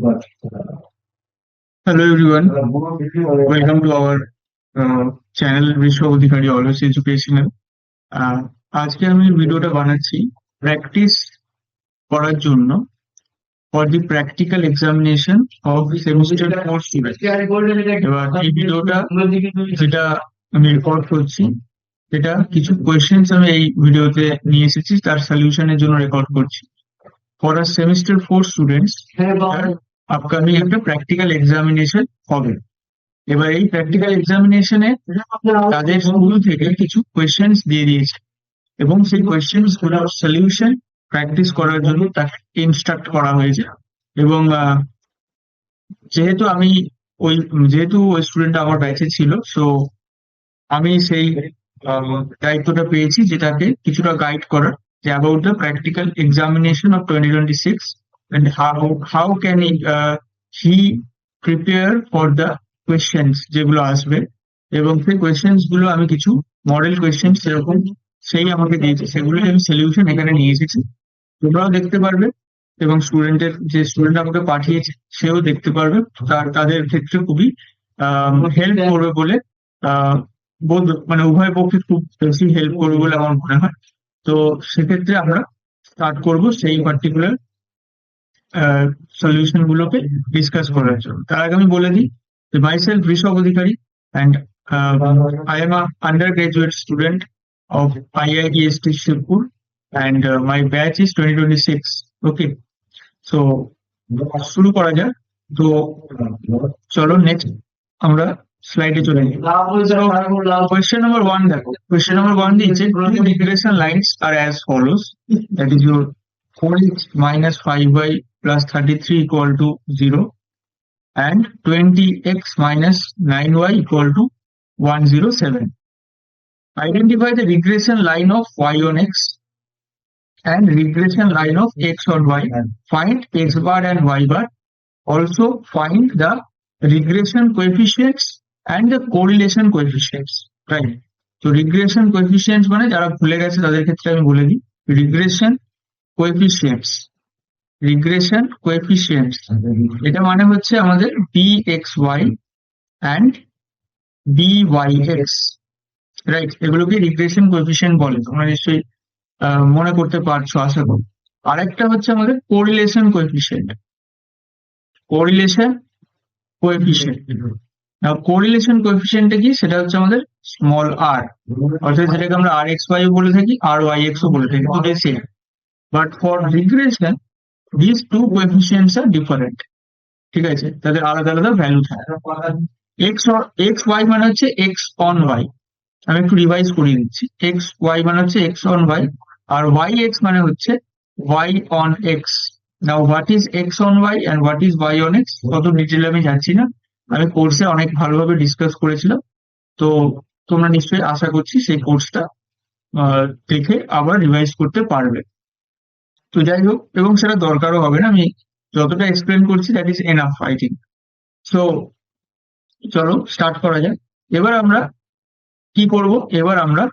Hello everyone, welcome to our channel RESWAV ADHIKARY ALWAYS EDUCATIONAL. আজকে আমি ভিডিওটা বানাচ্ছি প্র্যাকটিস করার জন্য for the practical examination of semester 4 student. এবার এই ভিডিওটা যেটা আমি রেকর্ড করছি সেটা কিছু কোয়েশ্চেন্স আমি এই ভিডিওতে নিয়ে এসেছি, তার সলিউশনের জন্য রেকর্ড করছি। For a semester 4 students upcoming একটা প্র্যাকটিক্যাল এক্সামিনেশন হবে। এবার এই প্র্যাকটিক্যাল এক্সামিনেশনে তাদের স্কুল থেকে কিছু কোয়েশ্চেন্স দিয়ে দিয়েছে এবং সেই কোয়েশ্চেন্স গুলোর সলিউশন প্র্যাকটিস করার জন্য তাকে ইনস্ট্রাক্ট করা হয়েছে। এবং যেহেতু ওই স্টুডেন্ট আমার ব্যাচে ছিল, সো আমি সেই দায়িত্বটা পেয়েছি যে তাকে কিছুটা গাইড করার, যে about the practical examination of 2026 and how can he prepare for the questions যেগুলো আসবে। এবং সেই কোয়েশ্চেন্স গুলো আমি কিছু মডেল কোয়েশ্চেন সেরকম সেই আমাকে দিয়েছে, সেগুলো আমি সলিউশন এখানে নিয়ে এসেছি, তোমরাও দেখতে পারবে এবং যে স্টুডেন্ট আমাকে পাঠিয়েছে সেও দেখতে পারবে। তাদের ক্ষেত্রে খুবই হেল্প করবে বলে মানে উভয় পক্ষে খুব বেশি হেল্প করবে বলে আমার মনে হয়। তো সেক্ষেত্রে আমরা স্টার্ট করবো সেই পার্টিকুলার সলিউশন গুলোকে ডিসকাস করার জন্য। তার আগে আমি বলে দিই যে myself RESWAV ADHIKARY and I am an undergraduate student of IITST Shivpur and my batch is 2026. Okay, so শুরু করা যাক। তো চলো নেক্সট আমরা স্লাইডে চলে যাই। কোয়েশ্চেন নাম্বার 1 দেখো। কোয়েশ্চেন নাম্বার 1 দিয়েছে two regression lines are as follows, that is your 4x minus 5y plus 33 equal to 0 and 20x minus 9y equal to 107. Identify the regression line of y on x and regression line of x on y. Find x bar and y bar. Also find the regression coefficients and the correlation coefficients. Right. So regression coefficients মানে যারা ভুলে গেছে তাদের ক্ষেত্রে আমি বলে দিই, regression coefficients এটা মানে হচ্ছে আমাদের bxy and byx, রাইট? এগুলোকে রিগ্রেশন কোএফিসিয়েন্ট বলে, তোমরা নিশ্চয়ই মনে করতে পারছো আশা করি। আরেকটা হচ্ছে আমাদের কোরিলেশন কোএফিসিয়েন্ট। কোরিলেশন কোএফিসিয়েন্টটা কি, সেটা হচ্ছে আমাদের স্মল r, অর্থাৎ যেটাকে আমরা rxy ও বলে থাকি, ryx ও বলে থাকি, তো same. But for regression these two coefficients are different, ঠিক আছে? তাদের আলাদা আলাদা ভ্যালু থাকে। x y মানে হচ্ছে x on y, আমি একটু রিভাইজ করিয়ে দিচ্ছি। x y মানে হচ্ছে x on y, R y x মানে হচ্ছে y on x। Now what is x on y and what is y on x কত ডিটেইলে আমি যাচ্ছি না, আমি কোর্সে অনেক ভালোভাবে ডিসকাস করেছিলাম, তো তোমরা নিশ্চয়ই আশা করছি সেই কোর্সটা দেখে আবার রিভাইজ করতে পারবে। তো যাই হোক, এবং সেটা দরকারও হবে না, আমি যতটা এক্সপ্লেন করছি that is enough I think. So চলো স্টার্ট করা যাক। এবার আমরা কি করব, এবার আমরা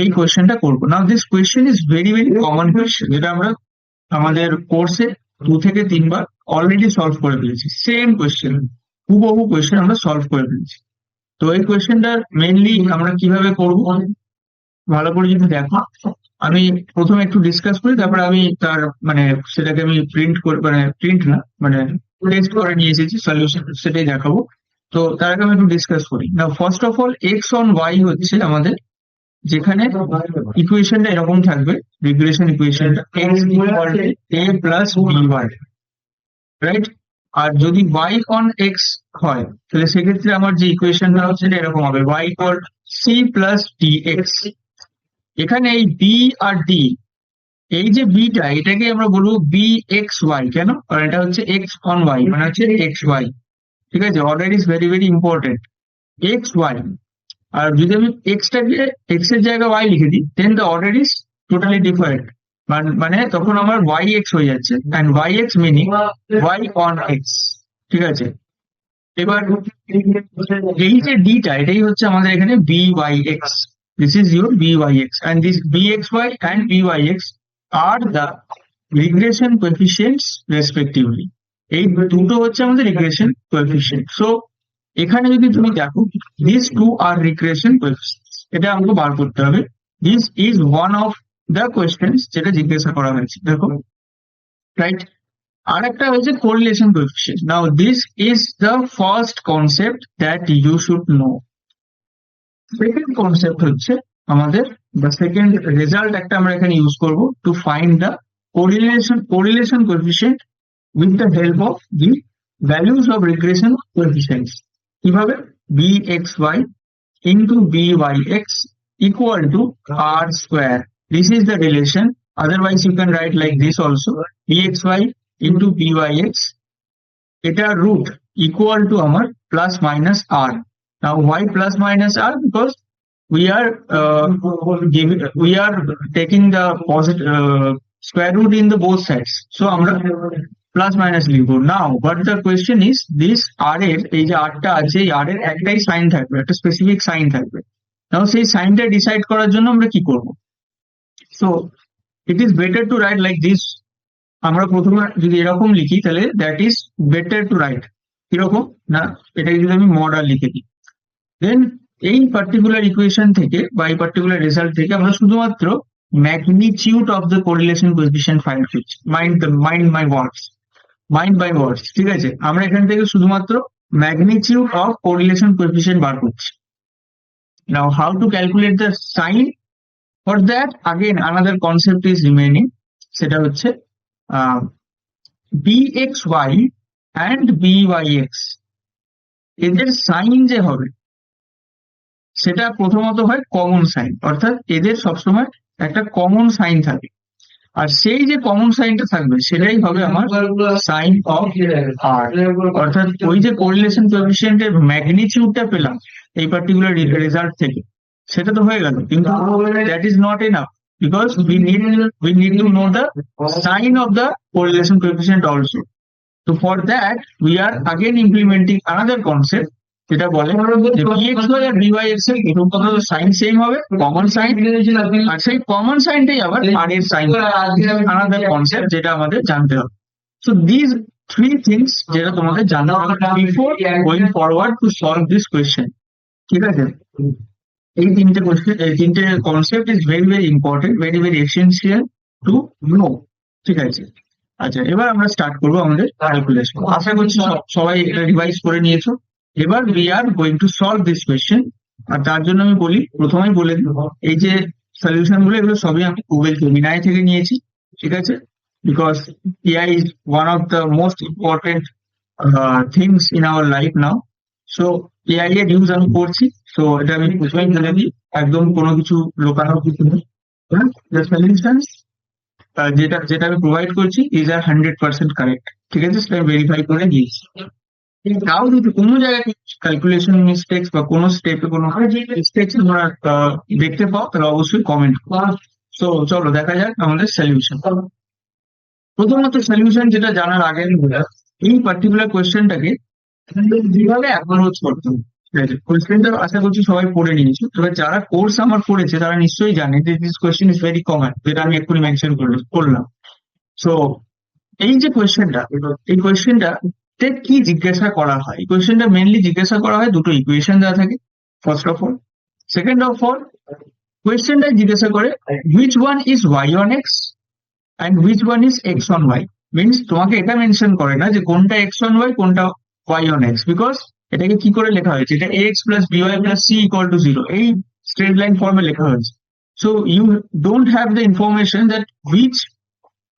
এই কোয়েশ্চেনটা করবো। Now this question is very very common question, যেটা আমরা আমাদের কোর্সে 2 থেকে 3 বার অলরেডি সলভ করে ফেলেছি। সেম কোয়েশ্চেন, হুবহু কোয়েশ্চেন আমরা সলভ করে ফেলেছি। তো এই কোয়েশ্চেনটা মেইনলি আমরা কিভাবে করব ভালো করে যদি দেখো, আমি প্রথমে একটু ডিসকাস করি, তারপরে আমি তার মানে সেটাকে আমি প্রিন্ট টেস্ট করে নিয়ে এসেছি সলিউশন, সেটাই দেখাবো। তো তার আগে আমি একটু ডিসকাস করি। না, first of all X on Y হচ্ছে আমাদের, যেখানে ইকুয়েশনটা এরকম থাকবে, রিগ্রেশন ইকুয়েশনটা X equal to A plus B Y, right? আর যদি ওয়াই অন এক্স হয় তাহলে সেক্ষেত্রে আমার যে ইকুয়েশনটা হচ্ছে এরকম হবে, Y equal C plus D X. এখানে এই বি আর ডি, এই যে বিটা, এটাকে আমরা বলবো বি এক্স ওয়াই। কেন? কারণ এটা হচ্ছে এক্স অন ওয়াই, মানে হচ্ছে এক্স ওয়াই, ঠিক আছে? Order is very very important, X Y. আর যদি আমি এক্সটাকে এক্স এর জায়গায় ওয়াই লিখে দিই, then the order is totally different, মানে তখন আমার ওয়াই এক্স হয়ে যাচ্ছে, and Y X meaning Y on X, ঠিক আছে? এবার এই যে ডিটা, এটাই হচ্ছে আমাদের এখানে B Y X. This is your byx, and this bxy and byx are the regression coefficients respectively. এই দুটো হচ্ছে আমাদের রিগ্রেশন কোএফিসিয়েন্ট। সো এখানে যদি তুমি দেখো this two R regression coefficients, এটা আমাকে বার করতে হবে। This is one of the questions যেটা জিজ্ঞাসা করা হয়েছে, দেখো রাইট। আর একটা হয়েছে correlation coefficient. Now this is the first concept that you should know. Second concept হচ্ছে আমাদের দ্য সেকেন্ড রেজাল্ট একটা আমরা এখানে ইউজ করব to find the correlation coefficient with the help of the values of regression coefficients. কিভাবে? bxy into byx equal to r square. This is the relation. Otherwise you can write like this also, bxy into byx, এটা root equal to আমার plus minus r. Now why plus minus r? Because we are taking the positive square root in the both sides, so আমরা plus minus লিখবো। Now but the question is this আর এর এই যে আরটা আছে, এই আর এর একটাই সাইন থাকবে, একটা স্পেসিফিক সাইন থাকবে। নাও সেই সাইনটা ডিসাইড করার জন্য আমরা কি করব? So it is better to right like this. আমরা প্রথমে যদি এরকম লিখি তাহলে that is better to right. কিরকম না, এটাকে যদি আমি মডাল লিখে দিই, দেন এই পার্টিকুলার ইকুয়েশন থেকে বা এই পার্টিকুলার রেজাল্ট থেকে আমরা শুধুমাত্র magnitude of the correlation coefficient find করছি। মাইন্ড বাই ওয়ার্ডস, ঠিক আছে। আমরা এখান থেকে শুধুমাত্র ম্যাগনিটিউড অফ কোরিলেশন কোএফিসিয়েন্ট বার করছি। Now how to calculate the sign? For that again another concept is remaining, সেটা হচ্ছে bxy and byx, এদের সাইন যে হবে সেটা প্রথমত হয় কমন সাইন, অর্থাৎ এদের সবসময় একটা কমন সাইন থাকে, আর সেই যে কমন সাইনটা থাকবে সেটাই হবে আমার সাইন অফ আর। অর্থাৎ ওই যে কোরিলেশন কোএফিসিয়েন্টের ম্যাগনিটিউডটা পেলাম এই পার্টিকুলার রেজাল্ট থেকে, সেটা তো হয়ে গেল, কিন্তু that is not enough, because we need to know the sign of the correlation coefficient also. So for that we are again implementing another concept, যেটা বলে যে bxy আর byx এর প্রথমত সাইন সেম হবে, কমন সাইন, আর সেই common সাইনটাই আবার আর এর sign, another concept যেটা আমাদের জানতে হবে। সো দিস থ্রি থিংস যেটা তোমাদের জানতে হবে before going forward to solve this question, ঠিক আছে। এই তিনটে কোয়েশ্চেন, এই তিনটে concept is very very important, very very essential to know, ঠিক আছে। আচ্ছা, এবার আমরা স্টার্ট করবো আমাদের ক্যালকুলেশন। আশা করছি সবাই এটা রিভাইজ করে নিয়েছো। এবার we are going to solve this question. আর তার জন্য আমি বলি, প্রথমেই বলে দিই, এই যে সলিউশন গুলো এগুলো সবই আমি গুগল জেমিনাই থেকে নিয়েছি, ঠিক আছে। Because AI is one of the most important things in our life now. So AI এর ইউজ আমি করছি, সো এটা আমি প্রথমেই বলে দিই, একদম কোনো কিছু লোকানোর কিছু নেই। দ্য সলিউশনস যেটা আমি প্রোভাইড করছি ইজ আর 100% কারেক্ট, ঠিক আছে। সেটা ভেরিফাই করে দিয়েছি। তাও যদি কোনো জায়গায় ক্যালকুলেশন মিস্টেক্স বা কোনো স্টেপে কোনো মিস্টেক্স তোমরা দেখতে পাও তাহলে অবশ্যই কমেন্ট করো। সো চলো দেখা যাক আমাদের সলিউশন। প্রথমত সলিউশন যেটা জানার আগে আমি বললাম, এই পার্টিকুলার কোয়েশ্চেনটাকে কিভাবে অ্যাপ্রোচ করতে হবে, ঠিক আছে। কোয়েশ্চেনটা আশা করছি সবাই পড়ে নিয়েছো। তবে যারা কোর্স আমার পড়েছে তারা নিশ্চয়ই জানে যে this question is very common, যেটা আমি এক্ষুনি মেনশন করলাম। সো এই যে কোয়েশ্চেনটা, এই কোয়েশ্চেনটা কি জিজ্ঞাসা করা হয়? এই কোয়েশ্চেনটা মেনলি জিজ্ঞাসা করা হয় দুটো ইকুয়েশন দেওয়া থাকে, first of all. Second of all, কোয়েশ্চেনটা জিজ্ঞাসা করে which one is Y on X and which one is X on Y. Means তোমাকে এটা মেনশন করে না যে কোনটা এক্স অন ওয়াই কোনটা ওয়াই অন এক্স, বিকজ এটাকে কি করে লেখা হয়েছে, এটা X plus B Y plus C equal to 0 এই স্ট্রেট লাইন ফর্মে লেখা হয়েছে। So you don't have the information that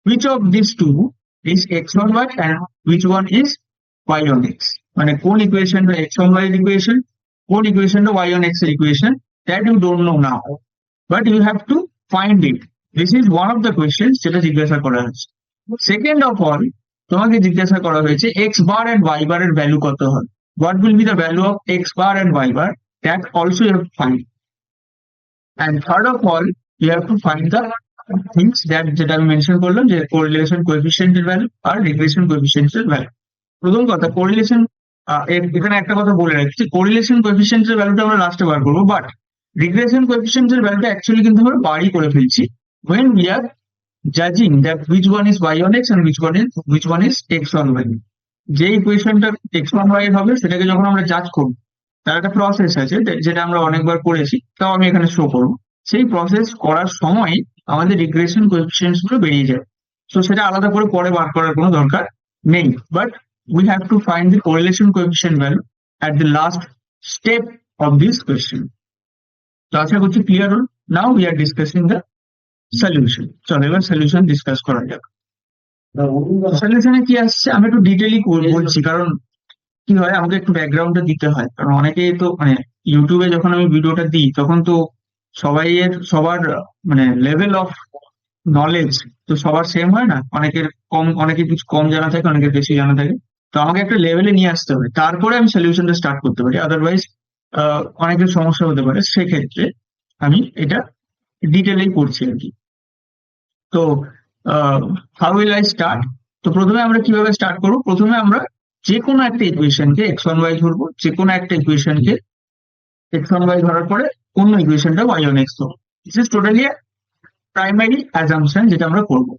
which of these two is x on y and which one is y on x, মানে কোন ইকুয়েশনটা x on y এর equation, কোন ইকুয়েশনটা y on x এর equation, that you don't know now, but you have to find it. This is one of the questions যেটা জিজ্ঞাসা করা হয়েছে। Second of all, তোমাকে জিজ্ঞাসা করা হয়েছে x bar and y bar এর ভ্যালু কত হয়, what will be the value of x bar and y bar, that also you have to find. And third of all, you have to find the things যেটা আমি mention করলাম, যে correlation কোএফিসিয়েন্টের value আর regression কোএফিসিয়েন্টের value. প্রথম কথা, correlation, এখানে একটা কথা বলে রাখছি, কোরিলেশন কোএফিসিয়েন্টের ভ্যালুটা আমরা লাস্টে বার করবো, বাট রিগ্রেশন কোএফিসিয়েন্টের ভ্যালুটা অ্যাকচুয়ালি কিন্তু আমরা বারই করে ফেলছি when we are judging that which one is y on x and which one is x on y. যে ইকুয়েশনটা x on y হবে সেটাকে যখন আমরা জাজ করব, তার একটা প্রসেস আছে যেটা আমরা অনেকবার করেছি, তাও আমি এখানে শো করবো। সেই প্রসেস করার সময় আমাদের রিগ্রেশন কোএফিসিয়েন্টস গুলো বেরিয়ে যায়। তো সেটা আলাদা করে পরে বার করার কোনো দরকার নেই, but we have to find the correlation coefficient value at the last step of this question. তো আশা করছি ক্লিয়ার হল। নাও we are discussing the solution. চলো এবার সলিউশন ডিসকাস করা যাক। সলিউশনে কি আসছে আমি একটু ডিটেইলি বলছি, কারণ কি হয় আমাকে একটু ব্যাকগ্রাউন্ডটা দিতে হয়, কারণ অনেকে তো মানে ইউটিউবে যখন আমি ভিডিওটা দিই তখন তো সবার মানে লেভেল অফ নলেজ তো সবার সেম হয় না, অনেকের কিছু কম জানা থাকে, অনেকের বেশি জানা থাকে। তো আমাকে একটা লেভেলে নিয়ে আসতে হবে, তারপরে আমি সলিউশনটা স্টার্ট করতে পারি, আদারওয়াইজ অনেকের সমস্যা হতে পারে। সেক্ষেত্রে আমি এটা ডিটেলেই করছি আর কি। তো হাউ উইল আই স্টার্ট? তো প্রথমে আমরা কিভাবে স্টার্ট করবো? প্রথমে আমরা যে কোনো একটা ইকুয়েশনকে এক্স ওয়ান ওয়াই ধরবো, যে কোনো একটা ইকুয়েশনকে এক্স ওয়ান ওয়াই ধরার পরে অন্য ইকুয়েশনটা ওয়াই ওয়ান এক্স ধরবো। This is totally primary assumption যেটা আমরা করবো।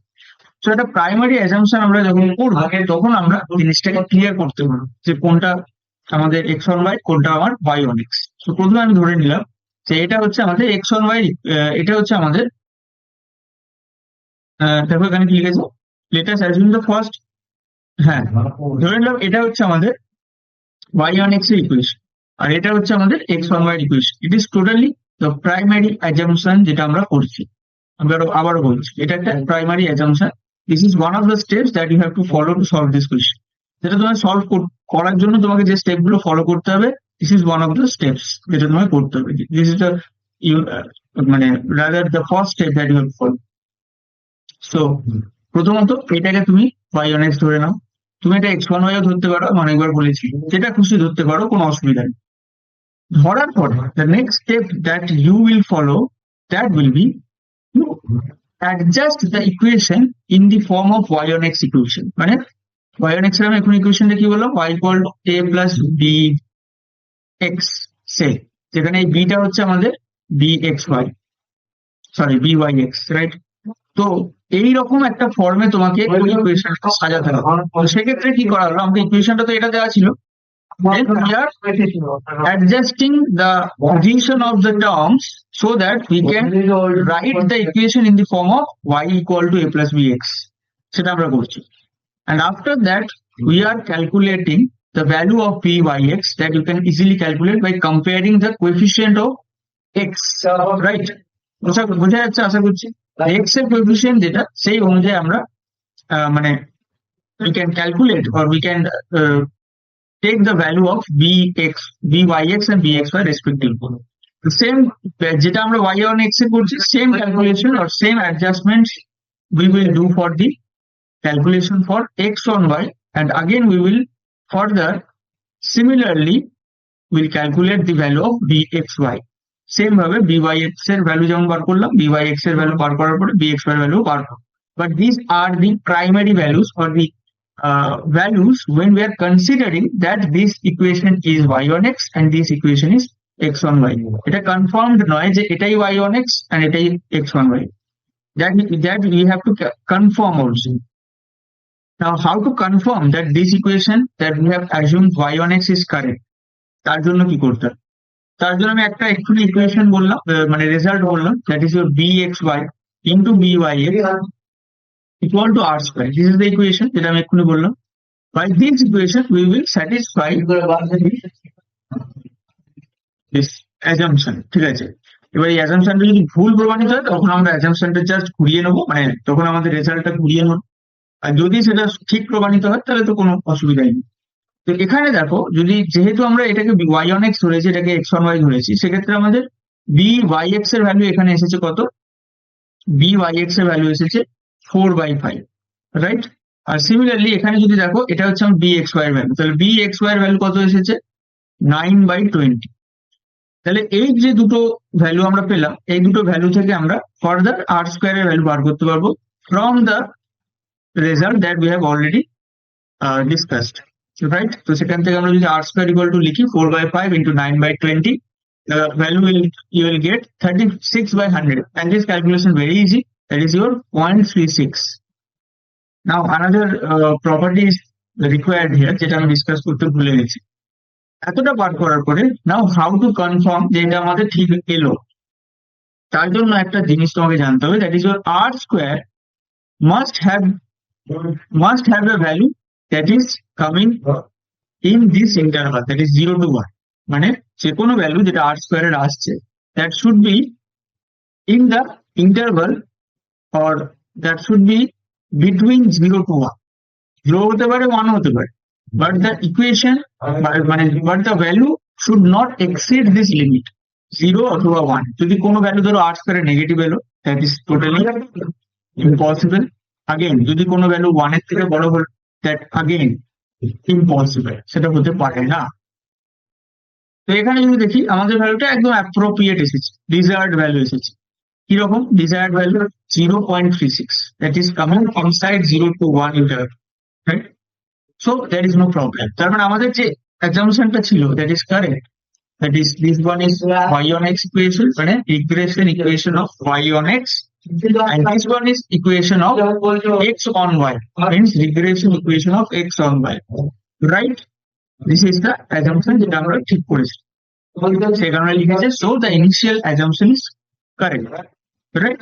তো একটা প্রাইমারি অ্যাজাম্পশন আমরা যখন করবো তখন আমরা জিনিসটাকে ক্লিয়ার করতে পারবো যে কোনটা আমাদের এক্স ওয়ান ওয়াই, কোনটা আমার ওয়াই ওয়ান এক্স। তো প্রথমে আমি ধরে নিলাম যে এটা হচ্ছে আমাদের এক্স ওয়ান ওয়াই, এটা হচ্ছে আমাদের দেখো এখানে কি লিখেছে, let us assume the first, হ্যাঁ ধরে নিলাম এটা হচ্ছে আমাদের ওয়াই ওয়ান এক্স এর ইকুয়েশন, আর এটা হচ্ছে আমাদের X one Y equation. It is totally the primary assumption যেটা আমরা করছি। আমি আবারও বলছি, এটা একটা primary assumption. This is one of the steps that you have to follow to solve this question. যেটা তোমার সলভ করার জন্য তোমাকে যে স্টেপ গুলো ফলো করতে হবে, this is one of the steps যেটা তোমাকে করতে হবে। দিস ইজ দ্য মানে rather the first step that you have to follow. So প্রথমত এটাকে তুমি ওয়াই ওয়ান এক্স ধরে নাও। তুমি এটা এক্স ওয়ান ওয়াইও ধরতে পারো, আমি অনেকবার বলেছি, যেটা খুশি ধরতে পারো, কোনো অসুবিধা নেই। ধরার পরে the next step that you will follow, that will be to adjust the equation in the form of y on x equation. মানে y on x এর আমি এখন ইকুয়েশনটা কি বললাম, y equal to a plus b x, সে যেখানে এই beta হচ্ছে আমাদের bxy, সরি byx, রাইট? তো এইরকম একটা ফর্মে তোমাকে ওই ইকুয়েশনটা সাজাতে হবে। তো সেক্ষেত্রে কি করা হলো, আমাদের ইকুয়েশনটা তো এটা দেওয়া ছিল, then we are adjusting the position of the terms so that we can write the equation in the form of y equal to a plus bx. সেটা আমরা করছি। And after that we are calculating the value of byx that you can easily calculate by comparing the coefficient of x, right? বোঝা যাচ্ছে আশা করছি। x এর coefficient যেটা, সেই অনুযায়ী আমরা মানে we can calculate or we can take the value of byx and bxy respectively. The same যেটা আমরা y on x এ করছি, same calculation or same adjustment we will do for the calculation for x on y, and again we will further similarly will calculate the value of bxy. Same ভাবে byx এর value যেমন বার করলাম, byx এর value বার করার পরে bxy এর value বার করব। But these are the primary values or the values when we are considering that this equation is y on x and this equation is x on y. এটা confirmed নয় যে এটাই y on x and এটাই x on y. That we have to confirm also. Now how to confirm that this equation that we have assumed y on x is correct? তার জন্য কি করতে হবে? তার জন্য আমি একটা এক্ষুনি ইকুয়েশন বললাম, মানে রেজাল্ট বললাম, that is your bxy into byx equal to r square. This is the equation যেটা আমি এক্ষুনি বললাম। By this equation we will satisfy this assumption, ঠিক আছে? এবার এই অ্যাজাম্পশনটা যদি ভুল প্রমাণিত হয় তখন আমরা অ্যাজাম্পশনটা জাস্ট ঘুরিয়ে নেবো, মানে তখন আমাদের রেজাল্টটা ঘুরিয়ে নেবো। আর যদি সেটা ঠিক প্রমাণিত হয় তাহলে তো কোনো অসুবিধাই নেই। তো এখানে দেখো, যদি যেহেতু আমরা এটাকে y on x ধরেছি, এটাকে x on y ধরেছি, সেক্ষেত্রে আমাদের byx এর ভ্যালু এখানে এসেছে কত? byx এর ভ্যালু এসেছে 4/5, রাইট? আর সিমিলারলি এখানে যদি দেখো, এটা হচ্ছে আমার bxy এর ভ্যালু, তাহলে bxy এর ভ্যালু কত এসেছে? 9/20। তাহলে এই যে দুটো ভ্যালু আমরা পেলাম, এই দুটো ভ্যালু থেকে আমরা ফার্দার r স্কয়ার এর ভ্যালু বার করতে পারবো from the result that we have already discussed, right? তো সেখান থেকে আমরা যদি r square equal to লিখি 4/5 into 9/20, the value you will get 36/100, and this calculation very easy, that is your 0.36. Now another property is required here, যেটা আমি discuss করতে ভুলে গেছি। এতটা পার করার পরে নাও হাউ টু কনফার্ম যে এটা আমাদের ঠিক এলো, তার জন্য একটা জিনিস তোমাকে জানতে হবে, that is your R square must have a value that is coming in this interval, that is 0 to 1. মানে যে কোনো ভ্যালু যেটা আর স্কোয়ারের আসছে, that should be in the interval or that should be between 0 to 1. 0 হতে পারে, 1 হতে পারে, but the equation but the value should not exceed this limit 0 অথবা 1. যদি কোনো ভ্যালু ধরো আর স্কোয়ারে নেগেটিভ এলো, that is totally impossible. Again যদি কোনো ভ্যালু 1 এর থেকে বড় হলো, that again impossible, সেটা হতে পারে না। তো এখানে যদি দেখি আমাদের ভ্যালুটা একদম অ্যাপ্রোপ্রিয়েট এসেছে, ডিজায়ার্ড ভ্যালু এসেছে। কিরকম desired value? 0.36, that is coming inside 0 to 1 interval, right? So there is no problem. তার মানে আমাদের যে assumptionটা ছিল, that is correct. That is, this one is y on x equation, মানে regression equation of y on x, and this one is equation of x on y, means regression equation of x on y, right? This is the assumption যেটা আমরা ঠিক করেছি, সে কারণে লিখেছে so the initial assumption is correct, right?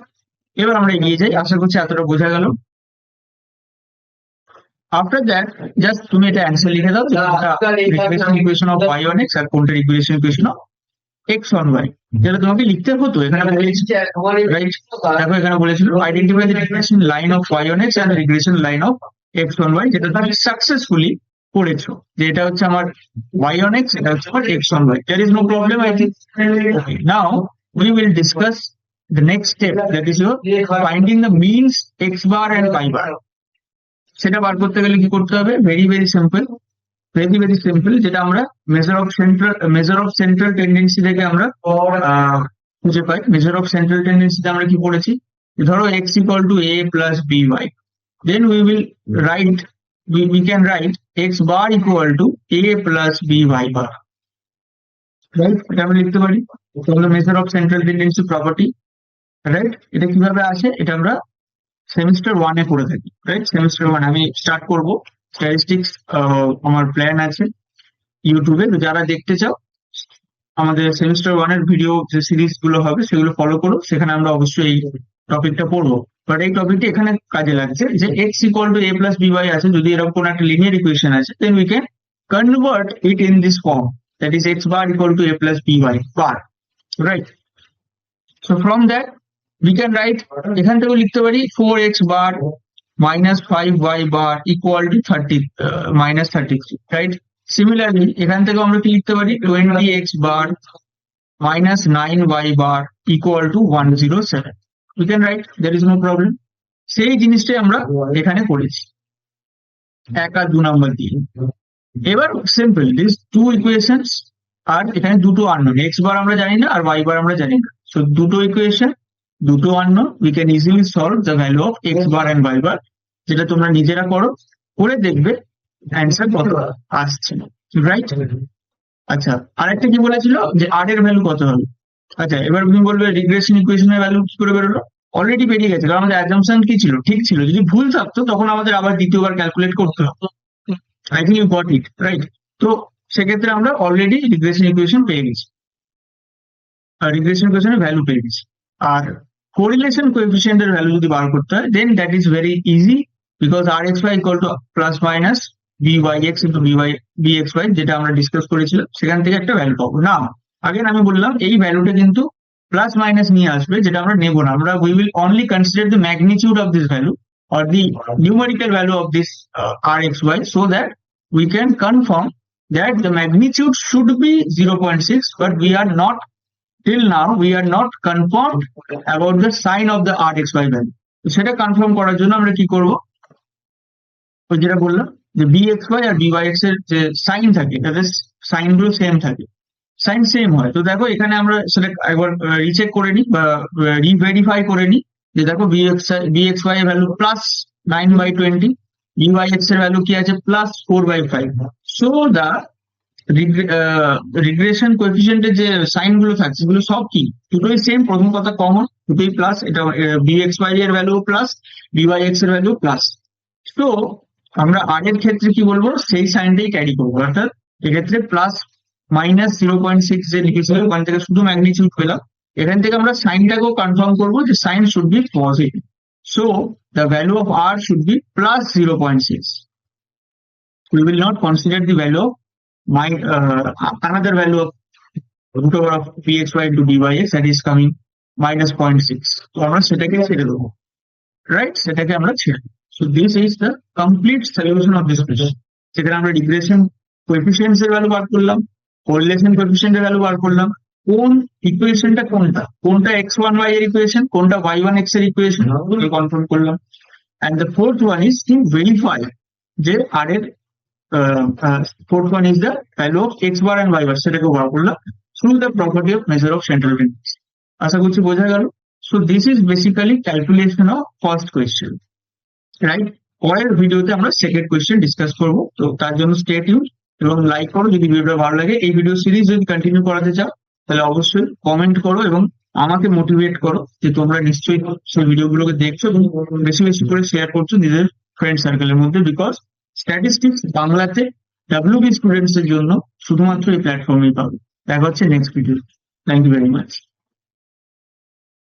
এবার আমরা এগিয়ে যাই, আশা করছি এতটা বোঝা গেল। After that, just তুমি এটা অ্যান্সার লিখে দাও, regression equation of y on x আর কোনটা regression equation of x on y, যেটা তোমাকে লিখতে হতো। এখানে বলেছি, রাইট? দেখো এখানে বলেছিল identify the regression line of y on x and regression line of x on y, যেটা তুমি সাকসেসফুলি করেছো, যে এটা হচ্ছে আমার y on x, এটা হচ্ছে আমার x on y. There is no problem, I think. Okay, now we will discuss the next step, that is your finding the means x bar and y bar. সেটা বার করতে গেলে কি করতে হবে? Very simple, যেটা আমরা মেজার অফ সেন্ট্রাল টেন্ডেন্সি থেকে আমরা খুঁজে পাই। মেজার অফ সেন্ট্রাল টেন্ডেন্সিতে আমরা কি পড়েছি? ধরো x equal to a plus by, then we can write x bar equal to a plus by bar, right? এটা আমরা লিখতে পারি। তাহলে measure of central tendency property, right? এটা কিভাবে আসে? এটা আমরা সেমিস্টার 1 এ করে থাকি, রাইট? সেমিস্টার 1 আমি স্টার্ট করব স্ট্যাটিস্টিক্স, আমার প্ল্যান আছে ইউটিউবে। তো যারা দেখতে চাও আমাদের সেমিস্টার 1 এর ভিডিও যে সিরিজ গুলো হবে সেগুলো ফলো করো, সেখানে আমরা অবশ্যই এই টপিকটা পড়বো। বাট এই টপিকটা এখানে কাজে লাগছে যে x equal to a plus by আছে, যদি এরকম কোন একটা লিনিয়ার ইকুয়েশন আছে, then we can convert it in this form, that is x bar equal to a plus by bar, right? So from that we can write, এখান থেকে লিখতে পারি 4x bar minus 5y bar equal to minus 33, right? Similarly এখান থেকে আমরা কি লিখতে পারি? 20x bar minus 9y bar equal to 107. We can write, there is no problem. সেই জিনিসটাই আমরা এখানে করেছি 1 আর 2 নাম্বার দিয়ে। এবার সিম্পল, দিস টু ইকুয়েশনস, আর এখানে দুটো আননোন, x বার আমরা জানি না আর y বার আমরা জানি না। সো দুটো ইকুয়েশন, দুটো unknown, we can easily solve the value of x bar and y bar, যেটা তোমরা নিজেরা করো, করে দেখবে অ্যান্সার কত আসছে, রাইট? আচ্ছা, আরেকটা কি বলেছিল যে আর এর ভ্যালু কত হবে? আচ্ছা, এবার তুমি বলবে রিগ্রেশন ইকুয়েশনের ভ্যালু কি করে বেরোলো? অলরেডি বেরিয়ে গেছে, কারণ আমাদের অ্যাজাম্পশন কি ছিল? ঠিক ছিল। যদি ভুল থাকতো তখন আমাদের আবার দ্বিতীয়বার ক্যালকুলেট করতে হতো। I think you got it, right? তো সেক্ষেত্রে আমরা অলরেডি রিগ্রেশন ইকুয়েশন পেয়ে গেছি, আর রিগ্রেশন ইকুয়েশনের ভ্যালু পেয়ে গেছি। আর কোরিলেশন কোএফিসিয়েন্টের ভ্যালু যদি বার করতে হয়, then that is very easy, because r X Y equal to plus minus bx into bxy, যেটা আমরা ডিসকাস করেছিলাম, সেখান থেকে একটা ভ্যালু পাবো। না, আগে আমি বললাম এই ভ্যালুটা কিন্তু প্লাস মাইনাস নিয়ে আসবে, যেটা আমরা নেব না। আমরা we will only consider the magnitude of this value or the numerical value of this rxy, so that we can confirm that the magnitude should be 0.6, but we are not, till now we are not confirmed about the sign of the rxy value. তো সেটা confirm করার জন্য আমরা কি করব? ওই যেটা বললাম যে bxy আর byx এর যে সাইন থাকে, তাদের সাইন গুলো সেম থাকে, সাইন সেম হয়। তো দেখো এখানে আমরা সেটা একবার রিচেক করে নিই বা রিভেরিফাই করে নিই, যে দেখো bxy এর ভ্যালু প্লাস 9/20, byx এর ভ্যালু কি আছে? প্লাস 4/5। সো দা রিগ্রেশন কোএফিসিয়েন্টের যে সাইন গুলো থাকছে সেগুলো সব কি দুটোই সেম, প্রথম কথা কমন, দুটোই প্লাস, এটা bxy এর ভ্যালু প্লাস, byx এর ভ্যালু প্লাস। তো আমরা আর এর ক্ষেত্রে কি বলবো, সেই সাইনটাই ক্যারি করবো, অর্থাৎ এক্ষেত্রে প্লাস মাইনাস 0.6 যে লিখেছিল ওখান থেকে শুধু ম্যাগনিটিউড পেলাম, এখান থেকে আমরা সাইনটাকেও কনফার্ম করবো যে sine should be positive, so the value of R should be plus 0.6. We will not consider the value of another value of root over of pxy into dyx, that is coming minus 0.6. তো আমরা সেটাকে ছেড়ে দেবো, right, সেটাকে আমরা ছেড়ে দেবো। So this is the complete solution of this question, যেখানে আমরা রিগ্রেশন কোএফিসিয়েন্টস এর ভ্যালু বার করলাম, কোরিলেশন কোএফিসিয়েন্ট এর ভ্যালু বার করলাম, কোন ইকুয়েশনটা কোনটা x1y এর ইকুয়েশন, কোনটা y1x এর ইকুয়েশন, ওগুলো কনফার্ম করলাম। And the fourth one is to verify যে আর এর fourth one is the value of x bar and y bar, সেটাকে বার করলাম through the property of measure of central tendency. আশা করছি বোঝা গেল। So this is basically calculation of first question, right. পরের ভিডিওতে আমরা সেকেন্ড কোয়েশ্চেন ডিসকাস করব, তো তার জন্য স্টে টিউন এবং লাইক করো যদি ভিডিওটা ভালো লাগে। এই ভিডিও সিরিজ যদি কন্টিনিউ করাতে চাও তাহলে অবশ্যই কমেন্ট করো এবং আমাকে মোটিভেট করো যে তোমরা নিশ্চয়ই সেই ভিডিওগুলোকে দেখছো এবং বেশি বেশি করে শেয়ার করছো নিজের ফ্রেন্ড সার্কেলের মধ্যে, বিকজ স্ট্যাটিস্টিক্স বাংলাতে WB স্টুডেন্টস এর জন্য শুধুমাত্র এই প্ল্যাটফর্মেই পাবে। দেখা হচ্ছে next video. Thank you very much.